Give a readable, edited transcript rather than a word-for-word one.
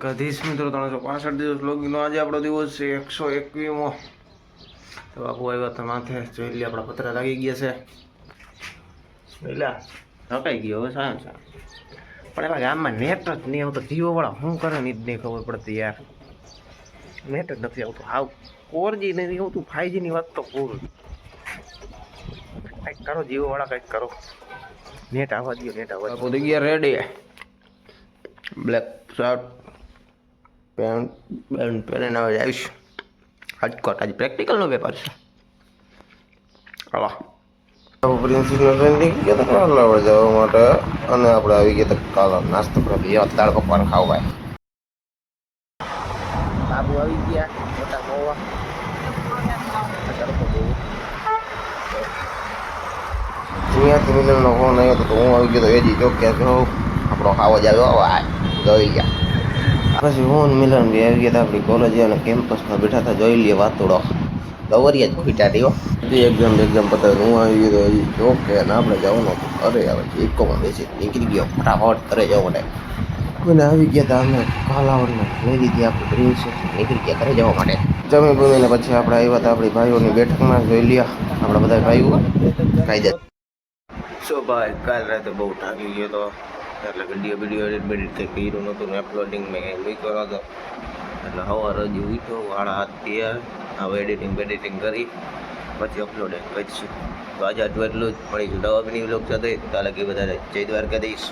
કધીશ મિત્રો 365 દિવસ લોગીનો આજે આપણો દિવસ છે 121મો. તો બાપુ આવ્યા તો માથે જોઈ લે આપણા પતરા લાગી ગયા છે. પેલા થકાઈ ગયો હવે સારું છે પણ એમાં ગામમાં નેટ જ નહીં આવતો. જીઓ વાળા શું કરે ને જ નહીં ખબર પડતી યાર. નેટ જ નથી આવતું. હાવ 4G નથી આવતું. 5Gની વાત તો પૂર. કંઈક કરો જીઓ વાળા, કંઈક કરો. નેટ આવવા દો, નેટ આવવા દો. પહોંચી ગયા રેડી. બ્લેક શર્ટ પેન્ટ પહેરીને હવે આવીશ રાજકોટ. આજે પ્રેક્ટિકલનો પેપર છે. હાલો પ્રિન્સિપલ ટ્રેનિંગ ગયા હતા કાલાવડ જવા માટે અને આપણે આવી ગયા હતા કાલા નાસ્તો કરવા દાળ પકવાન ખાવ ભાઈ. બાબુ આવી ગયા મોટા મોવા અહીંયાથી મિલનનો ફોન આવ્યો તો હું આવી ગયો તો એજી ચોક્યા જો આપણો ખાવા જ આવ્યો જોઈ ગયા. પછી હું મિલન બી આવી ગયા હતા આપણી કોલેજ અને કેમ્પસમાં બેઠા હતા. જોઈ લઈએ વાતુડો દવરિયા જ ખૂટા રહ્યો. એક્ઝામ પતાવી હું આવી ગયો હજી ચોકે અને આપણે જવાનું હતું. અરે આવે ઇકોમાં બેસી નીકળી ગયો ફટાફટ ઘરે જવા માટે. કોઈને આવી ગયા હતા અમે કાલાવડમાં લઈ લીધી આપણી ડ્રીમ્સ નીકળી ગયા ઘરે જવા માટે. જમી બમીને પછી આપણે આવ્યા હતા આપણી ભાઈઓની બેઠકમાં. જોઈ લ્યા આપણા બધા ભાઈઓ કાયદે. સો ભાઈ કાલ રાતે બહુ થાકી ગયો હતો એટલે વિડીયો એડિટ કંઈ કર્યું નહોતું ને અપલોડિંગ મેં કંઈ મૂક્યો હતો. એટલે સવારે હજી ઉઠ્યો વાળા હાથ તૈયાર હવે એડિટિંગ કરી પછી અપલોડિંગ કરીશું. તો આજે એટલું જ મળીશું. નવા વિડીયો વ્લોગ સાથે તાલે કે બધા જય દ્વારકાધીશ.